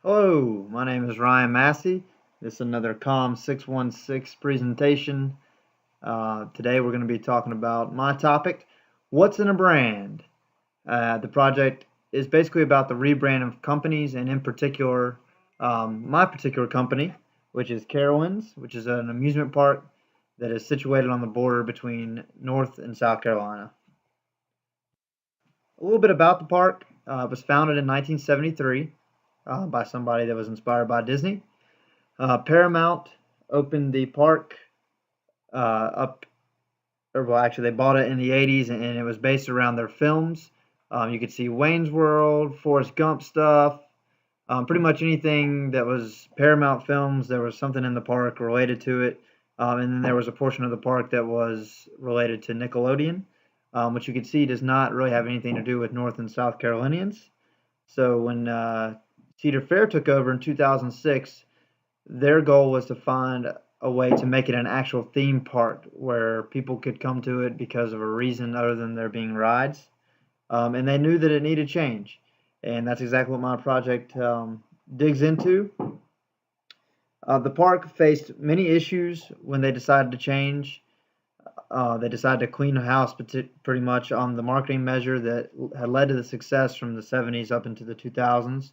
Hello, my name is Ryan Massey. This is another COM 616 presentation. Today we're going to be talking about my topic, what's in a brand? The project is basically about the rebrand of companies and in particular my particular company, which is Carowinds, which is an amusement park that is situated on the border between North and South Carolina. A little bit about the park. It was founded in 1973 by somebody that was inspired by Disney. Paramount opened the park up, or well, actually, they bought it in the 80s, and it was based around their films. You could see Wayne's World, Forrest Gump stuff, pretty much anything that was Paramount films. There was something in the park related to it. And then there was a portion of the park that was related to Nickelodeon, which you can see does not really have anything to do with North and South Carolinians. So when Cedar Fair took over in 2006, their goal was to find a way to make it an actual theme park where people could come to it because of a reason other than there being rides. And they knew that it needed change. And that's exactly what my project digs into. The park faced many issues when they decided to change. They decided to clean the house pretty much on the marketing measure that had led to the success from the 70s up into the 2000s.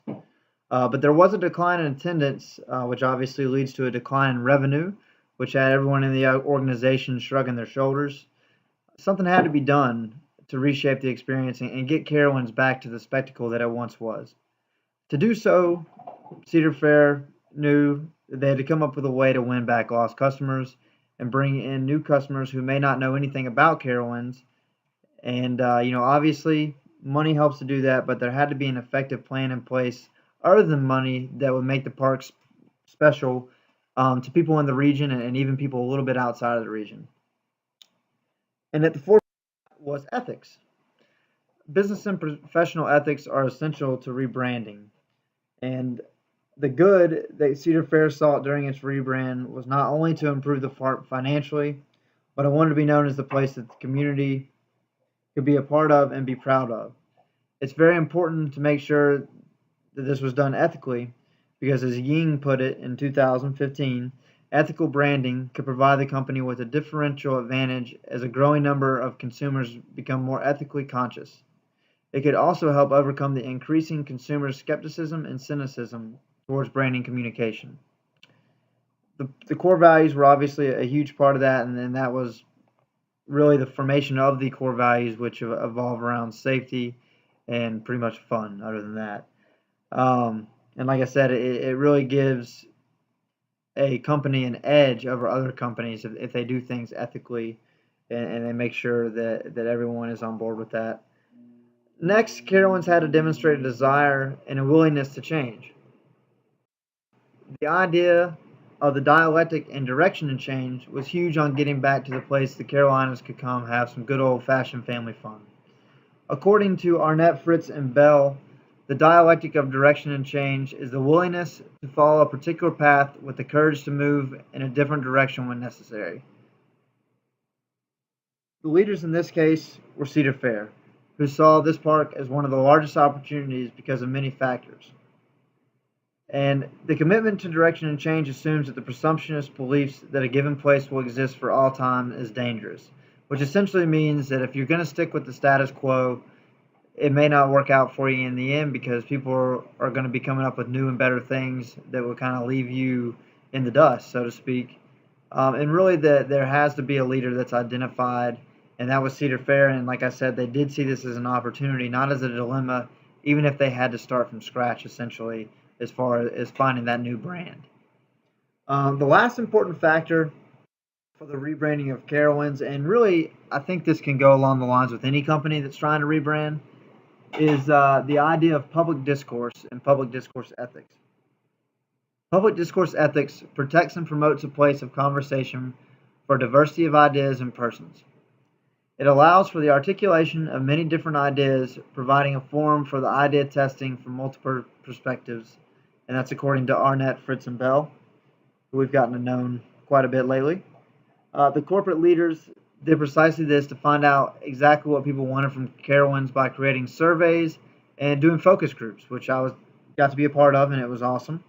But there was a decline in attendance, which obviously leads to a decline in revenue, which had everyone in the organization shrugging their shoulders. Something had to be done to reshape the experience and get Carowinds back to the spectacle that it once was. To do so, Cedar Fair knew that they had to come up with a way to win back lost customers and bring in new customers who may not know anything about Carowinds. And, obviously, money helps to do that, but there had to be an effective plan in place other than money that would make the parks special to people in the region and even people a little bit outside of the region. And at the forefront was ethics. Business and professional ethics are essential to rebranding. And the good that Cedar Fair saw during its rebrand was not only to improve the park financially, but it wanted to be known as the place that the community could be a part of and be proud of. It's very important to make sure that this was done ethically because, as Ying put it in 2015, ethical branding could provide the company with a differential advantage as a growing number of consumers become more ethically conscious. It could also help overcome the increasing consumer skepticism and cynicism towards branding communication. The core values were obviously a huge part of that, and then that was really the formation of the core values, which evolve around safety and pretty much fun, other than that. And like I said, it really gives a company an edge over other companies if they do things ethically and they make sure that everyone is on board with that. Next, Carowinds had to demonstrate a desire and a willingness to change. The idea of the dialectic and direction and change was huge on getting back to the place the Carolinas could come have some good old fashioned family fun. According to Arnett, Fritz, and Bell, the dialectic of direction and change is the willingness to follow a particular path with the courage to move in a different direction when necessary. The leaders in this case were Cedar Fair, who saw this park as one of the largest opportunities because of many factors. And the commitment to direction and change assumes that the presumptionist beliefs that a given place will exist for all time is dangerous, which essentially means that if you're going to stick with the status quo, it may not work out for you in the end because people are going to be coming up with new and better things that will kind of leave you in the dust, so to speak. And really, there has to be a leader that's identified, and that was Cedar Fair. And like I said, they did see this as an opportunity, not as a dilemma, even if they had to start from scratch, essentially, as far as finding that new brand. The last important factor for the rebranding of Carowinds, and really, I think this can go along the lines with any company that's trying to rebrand, is the idea of public discourse and public discourse ethics. Public discourse ethics protects and promotes a place of conversation for diversity of ideas and persons. It allows for the articulation of many different ideas, providing a forum for the idea testing from multiple perspectives, and that's according to Arnett, Fritz, and Bell, who we've gotten to know quite a bit lately. The corporate leaders did precisely this to find out exactly what people wanted from Carowinds by creating surveys and doing focus groups, which I was got to be a part of, and it was awesome.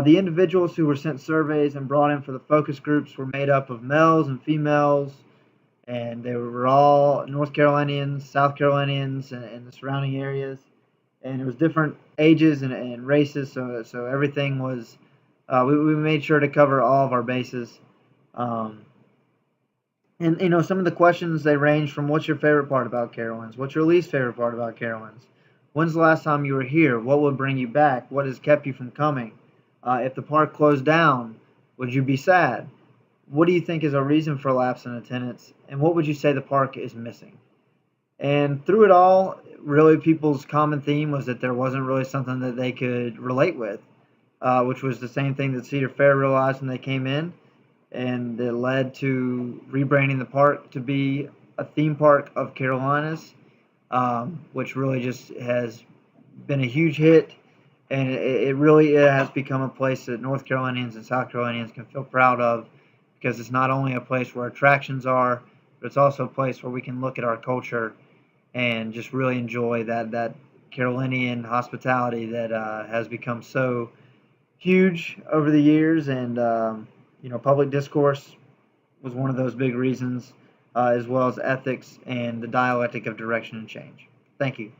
The individuals who were sent surveys and brought in for the focus groups were made up of males and females, and they were all North Carolinians, South Carolinians, and the surrounding areas. And it was different ages and races, so everything was. We made sure to cover all of our bases. Um, and some of the questions they range from what's your favorite part about Carowinds? What's your least favorite part about Carowinds? When's the last time you were here? What would bring you back? What has kept you from coming? If the park closed down, would you be sad? What do you think is a reason for lapse in attendance? And what would you say the park is missing? And through it all, really people's common theme was that there wasn't really something that they could relate with, which was the same thing that Cedar Fair realized when they came in, and it led to rebranding the park to be a theme park of Carolinas, which really just has been a huge hit, and it really has become a place that North Carolinians and South Carolinians can feel proud of, because it's not only a place where attractions are, but it's also a place where we can look at our culture and just really enjoy that Carolinian hospitality that has become so huge over the years. And public discourse was one of those big reasons, as well as ethics and the dialectic of direction and change. Thank you.